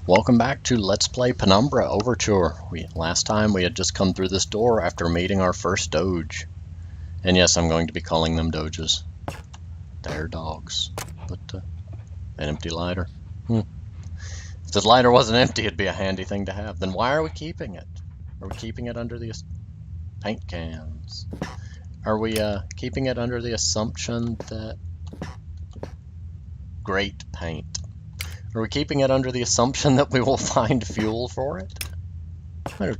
Welcome back to Let's Play Penumbra Overture. Last time we had just come through this door after meeting our first doge. And yes, I'm going to be calling them doges. They're dogs. But, an empty lighter. If this lighter wasn't empty, it'd be a handy thing to have. Then why are we keeping it? Are we keeping it under the paint cans? Are we, keeping it under the assumption that... Great paint. Are we keeping it under the assumption that we will find fuel for it? I'm gonna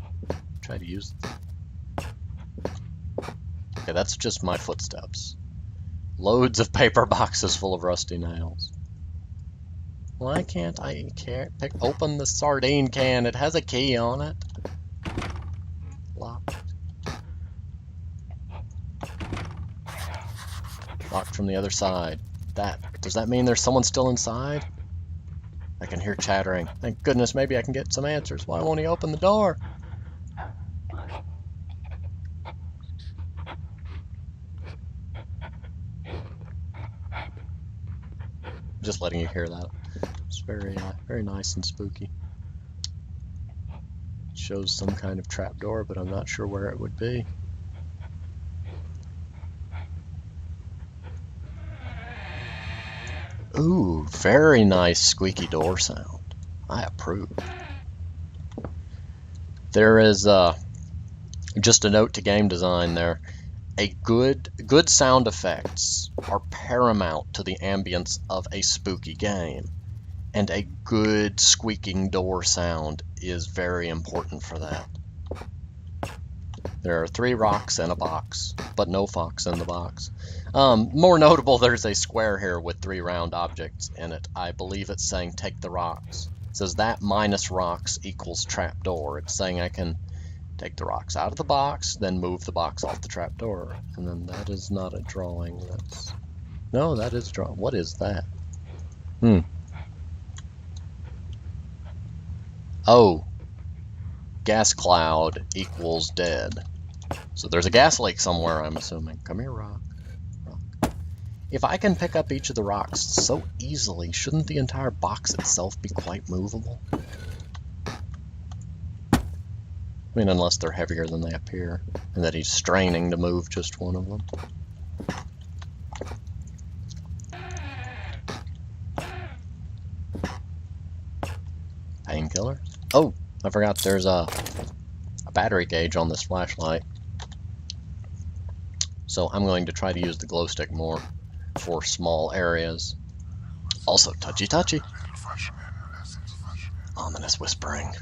try to use it. Okay, that's just my footsteps. Loads of paper boxes full of rusty nails. Why can't I open the sardine can? It has a key on it. Locked. Locked from the other side. Does that mean there's someone still inside? I can hear chattering. Thank goodness, maybe I can get some answers. Why won't he open the door? Just letting you hear that. It's very, very nice and spooky. It shows some kind of trapdoor, but I'm not sure where it would be. Ooh, very nice squeaky door sound. I approve. There is just a note to game design there. Good sound effects are paramount to the ambience of a spooky game, and a good squeaking door sound is very important for that. There are 3 rocks in a box, but no fox in the box. More notable, there's a square here with 3 round objects in it. I believe it's saying take the rocks. It says that minus rocks equals trapdoor. It's saying I can take the rocks out of the box, then move the box off the trapdoor. And then that is not a drawing. No, that is drawing. What is that? Oh. Gas cloud equals dead. So there's a gas leak somewhere, I'm assuming. Come here, rock. If I can pick up each of the rocks so easily, shouldn't the entire box itself be quite movable? I mean, unless they're heavier than they appear, and that he's straining to move just one of them. Painkiller? Oh, I forgot there's a battery gauge on this flashlight. So I'm going to try to use the glow stick more for small areas. Also touchy. Ominous whispering.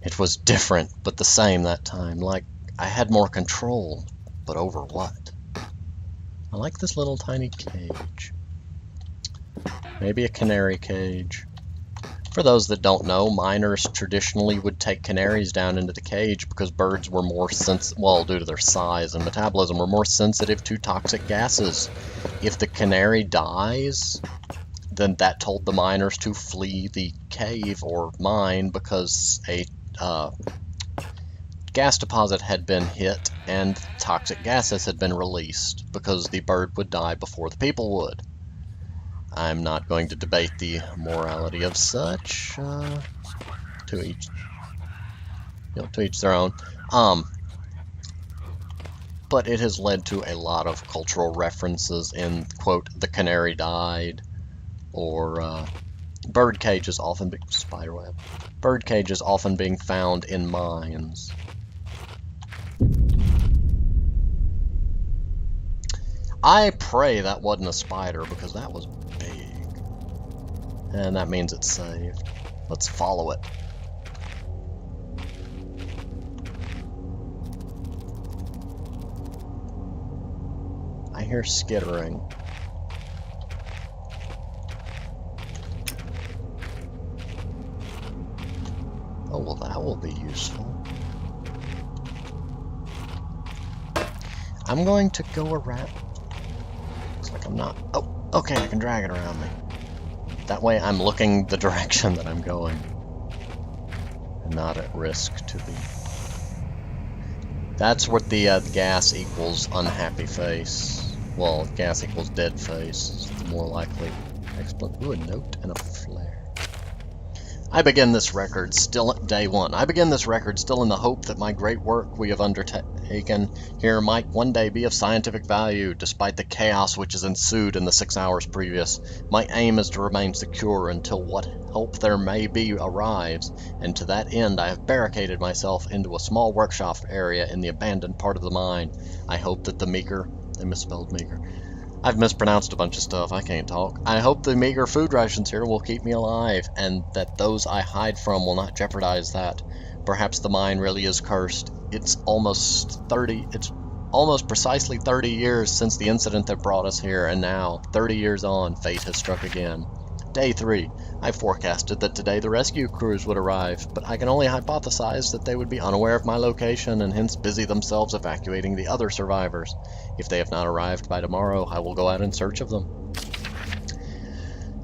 It was different, but the same that time. Like, I had more control, but over what? I like this little tiny cage. Maybe a canary cage. For those that don't know, miners traditionally would take canaries down into the cage because birds were more due to their size and metabolism, were more sensitive to toxic gases. If the canary dies, then that told the miners to flee the cave or mine because a gas deposit had been hit and toxic gases had been released because the bird would die before the people would. I'm not going to debate the morality of such. To each their own. But it has led to a lot of cultural references in, quote, the canary died, or bird cages often bird cages often being found in mines. I pray that wasn't a spider, because that was big. And that means it's saved. Let's follow it. I hear skittering. Oh, well, that will be useful. I'm going to go around. Like I'm not. Oh, okay, I can drag it around me. That way I'm looking the direction that I'm going. And not at risk to be. That's what the gas equals unhappy face. Well, gas equals dead face is the more likely explanation. Ooh, a note and a flare. I begin this record still at day one. I begin this record still in the hope that my great work we have undertaken here might one day be of scientific value, despite the chaos which has ensued in the 6 hours previous. My aim is to remain secure until what help there may be arrives, and to that end I have barricaded myself into a small workshop area in the abandoned part of the mine. I hope that the meager... I misspelled meager. I've mispronounced a bunch of stuff. I can't talk. I hope the meager food rations here will keep me alive, and that those I hide from will not jeopardize that. Perhaps the mine really is cursed. It's almost precisely 30 years since the incident that brought us here, and now, 30 years on, fate has struck again. Day 3. I forecasted that today the rescue crews would arrive, but I can only hypothesize that they would be unaware of my location and hence busy themselves evacuating the other survivors. If they have not arrived by tomorrow, I will go out in search of them.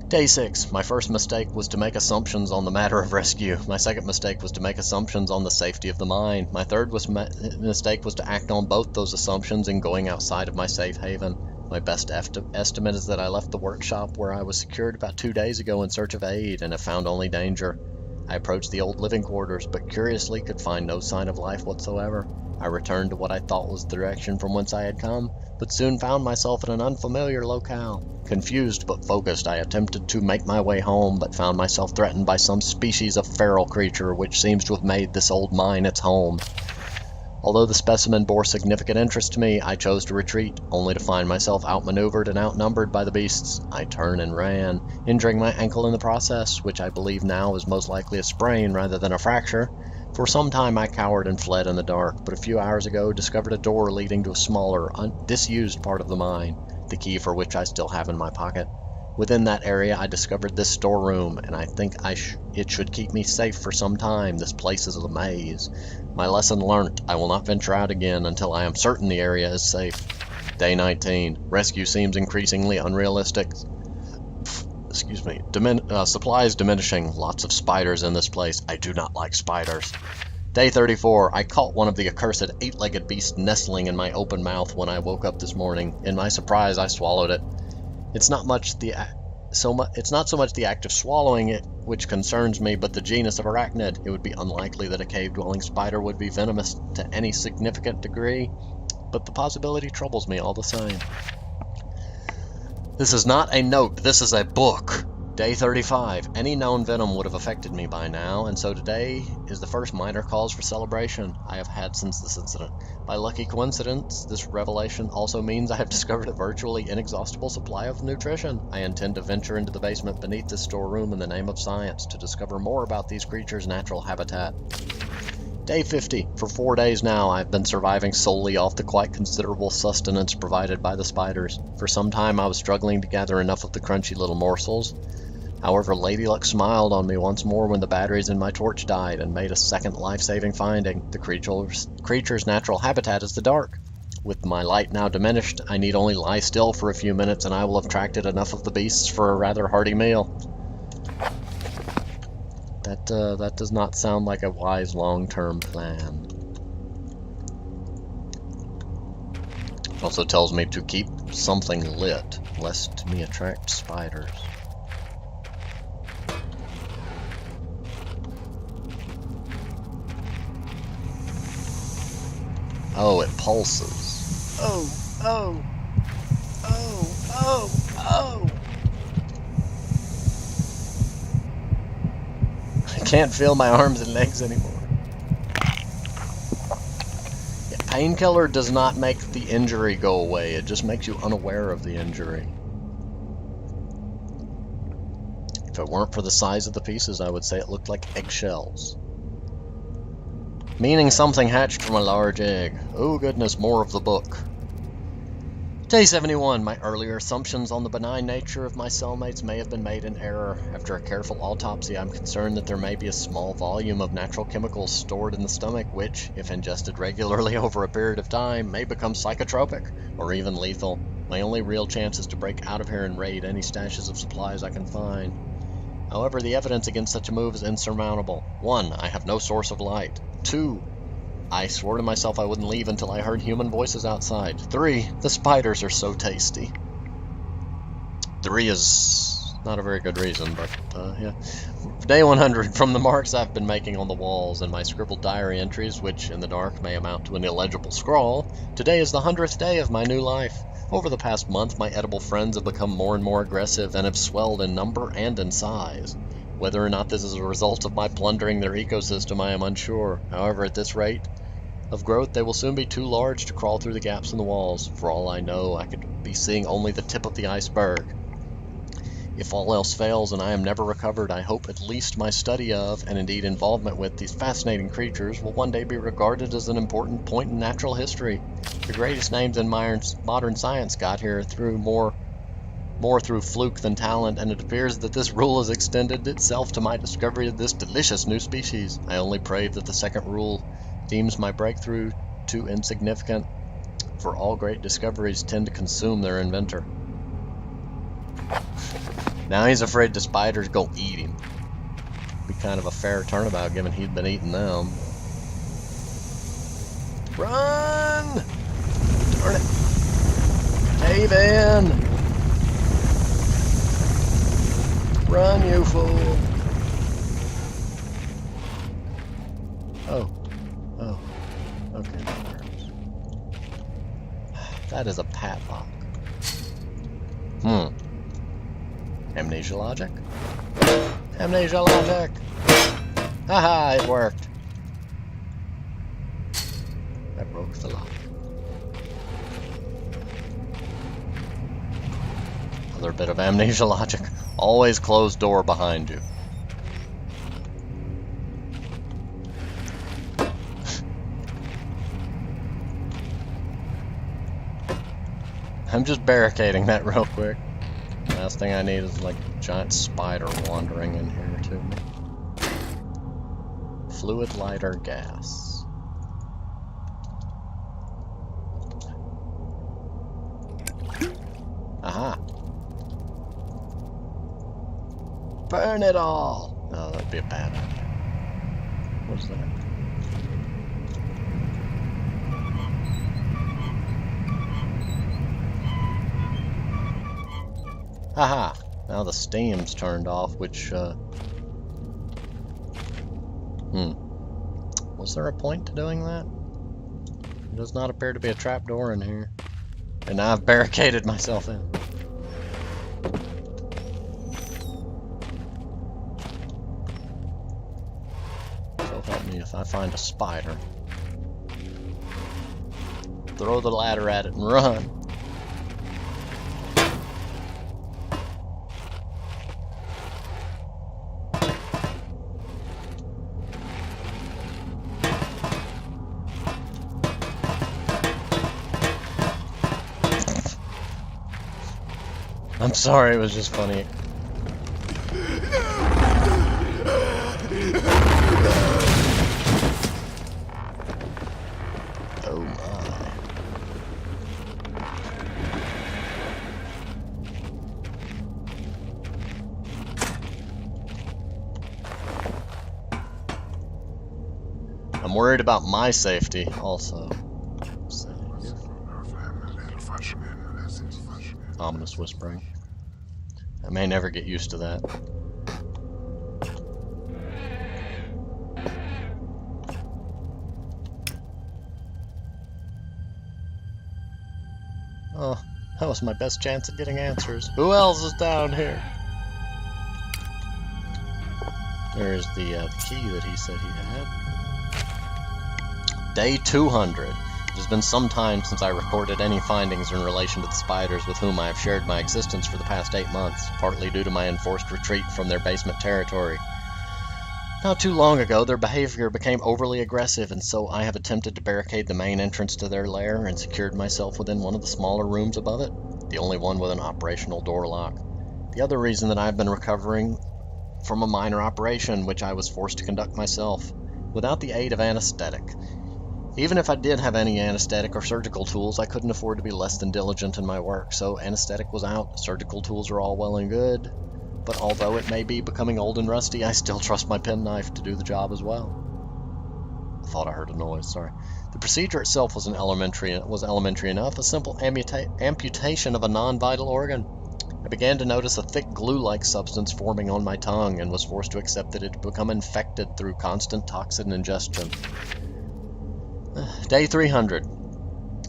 Day 6. My first mistake was to make assumptions on the matter of rescue. My second mistake was to make assumptions on the safety of the mine. My third mistake was to act on both those assumptions in going outside of my safe haven. My best estimate is that I left the workshop where I was secured about 2 days ago in search of aid and have found only danger. I approached the old living quarters, but curiously could find no sign of life whatsoever. I returned to what I thought was the direction from whence I had come, but soon found myself in an unfamiliar locale. Confused but focused, I attempted to make my way home, but found myself threatened by some species of feral creature which seems to have made this old mine its home. Although the specimen bore significant interest to me, I chose to retreat, only to find myself outmaneuvered and outnumbered by the beasts. I turned and ran, injuring my ankle in the process, which I believe now is most likely a sprain rather than a fracture. For some time I cowered and fled in the dark, but a few hours ago discovered a door leading to a smaller, disused part of the mine, the key for which I still have in my pocket. Within that area I discovered this storeroom, and I think it should keep me safe for some time. This place is a maze. My lesson learnt. I will not venture out again until I am certain the area is safe. Day 19. Rescue seems increasingly unrealistic. Supplies diminishing. Lots of spiders in this place. I do not like spiders. Day 34. I caught one of the accursed 8-legged beasts nestling in my open mouth when I woke up this morning. In my surprise, I swallowed it. It's not so much the act of swallowing it which concerns me, but the genus of arachnid. It would be unlikely that a cave-dwelling spider would be venomous to any significant degree, but the possibility troubles me all the same. This is not a note, this is a book. Day 35. Any known venom would have affected me by now, and so today is the first minor cause for celebration I have had since this incident. By lucky coincidence, this revelation also means I have discovered a virtually inexhaustible supply of nutrition. I intend to venture into the basement beneath this storeroom in the name of science to discover more about these creatures' natural habitat. Day 50. For 4 days now, I've been surviving solely off the quite considerable sustenance provided by the spiders. For some time I was struggling to gather enough of the crunchy little morsels. However, Lady Luck smiled on me once more when the batteries in my torch died and made a second life-saving finding. The creature's natural habitat is the dark. With my light now diminished, I need only lie still for a few minutes and I will have attracted enough of the beasts for a rather hearty meal. That does not sound like a wise long-term plan. It also tells me to keep something lit, lest me attract spiders. Oh, it pulses. Oh. I can't feel my arms and legs anymore. Yeah, painkiller does not make the injury go away. It just makes you unaware of the injury. If it weren't for the size of the pieces, I would say it looked like eggshells. Meaning something hatched from a large egg. Oh goodness, more of the book. Day 71. My earlier assumptions on the benign nature of my cellmates may have been made in error. After a careful autopsy, I'm concerned that there may be a small volume of natural chemicals stored in the stomach which, if ingested regularly over a period of time, may become psychotropic or even lethal. My only real chance is to break out of here and raid any stashes of supplies I can find. However, the evidence against such a move is insurmountable. 1. I have no source of light. 2. I swore to myself I wouldn't leave until I heard human voices outside. 3. The spiders are so tasty. 3 is not a very good reason, but yeah. Day 100. From the marks I've been making on the walls and my scribbled diary entries, which in the dark may amount to an illegible scrawl, today is the 100th day of my new life. Over the past month, my edible friends have become more and more aggressive and have swelled in number and in size. Whether or not this is a result of my plundering their ecosystem, I am unsure. However, at this rate of growth, they will soon be too large to crawl through the gaps in the walls. For all I know, I could be seeing only the tip of the iceberg. If all else fails and I am never recovered, I hope at least my study of, and indeed involvement with, these fascinating creatures will one day be regarded as an important point in natural history. The greatest names in modern science got here through more through fluke than talent, and it appears that this rule has extended itself to my discovery of this delicious new species. I only pray that the second rule deems my breakthrough too insignificant, for all great discoveries tend to consume their inventor. Now he's afraid the spiders go eat him. Be kind of a fair turnabout given he'd been eating them. Run! Darn it! Cave in! Run, you fool! Oh. Oh. Okay, that works. That is a padlock. Amnesia logic? Amnesia logic! Haha, it worked. That broke the lock. Another bit of amnesia logic. Always close door behind you. I'm just barricading that real quick. Last thing I need is like a giant spider wandering in here to me. Fluid, lighter, gas. Aha! Burn it all! Oh, that'd be a bad idea. What is that? Haha! Now the steam's turned off, which, Was there a point to doing that? There does not appear to be a trapdoor in here. And now I've barricaded myself in. So help me if I find a spider. Throw the ladder at it and run. I'm sorry, it was just funny. Oh my. I'm worried about my safety also. Ominous whispering. I may never get used to that. Oh, that was my best chance at getting answers. Who else is down here? There's the key that he said he had. Day 200. It has been some time since I recorded any findings in relation to the spiders with whom I have shared my existence for the past 8 months, partly due to my enforced retreat from their basement territory. Not too long ago, their behavior became overly aggressive, and so I have attempted to barricade the main entrance to their lair and secured myself within one of the smaller rooms above it, the only one with an operational door lock. The other reason that I have been recovering from a minor operation, which I was forced to conduct myself, without the aid of anesthetic. Even if I did have any anesthetic or surgical tools, I couldn't afford to be less than diligent in my work, so anesthetic was out. Surgical tools are all well and good, but although it may be becoming old and rusty, I still trust my penknife to do the job as well. I thought I heard a noise, sorry. The procedure itself was elementary enough, a simple amputation of a non-vital organ. I began to notice a thick glue-like substance forming on my tongue and was forced to accept that it had become infected through constant toxin ingestion. Day 300.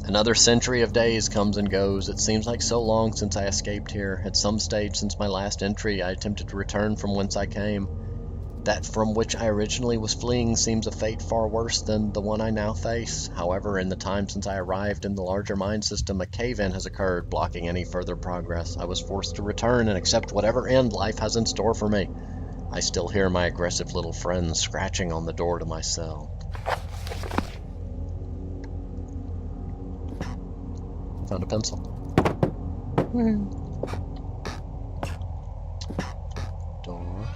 Another century of days comes and goes. It seems like so long since I escaped here. At some stage since my last entry, I attempted to return from whence I came. That from which I originally was fleeing seems a fate far worse than the one I now face. However, in the time since I arrived in the larger mind system, a cave-in has occurred, blocking any further progress. I was forced to return and accept whatever end life has in store for me. I still hear my aggressive little friends scratching on the door to my cell. Found a pencil. Door.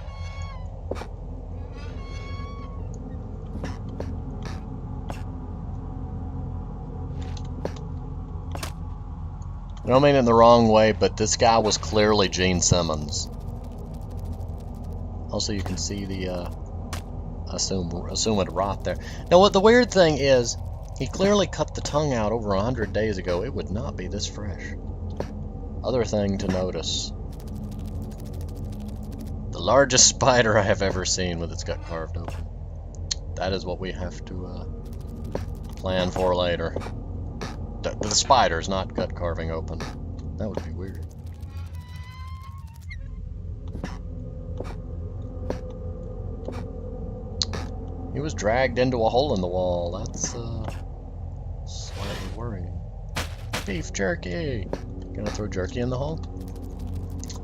I don't mean it in the wrong way, but this guy was clearly Gene Simmons. Also, you can see the assumed rot there. Now, what the weird thing is, he clearly cut the tongue out over 100 days ago. It would not be this fresh. Other thing to notice. The largest spider I have ever seen with its gut carved open. That is what we have to plan for later. The spiders, not gut carving open. That would be weird. He was dragged into a hole in the wall. That's slightly worrying. Beef jerky! Gonna throw jerky in the hole?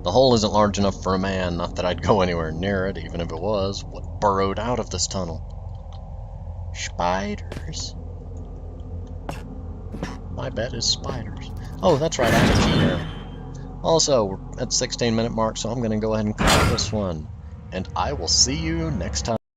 The hole isn't large enough for a man, not that I'd go anywhere near it, even if it was. What burrowed out of this tunnel? Spiders. My bet is spiders. Oh, that's right, I have a key here. Also, we're at 16-minute mark, so I'm going to go ahead and call this one. And I will see you next time.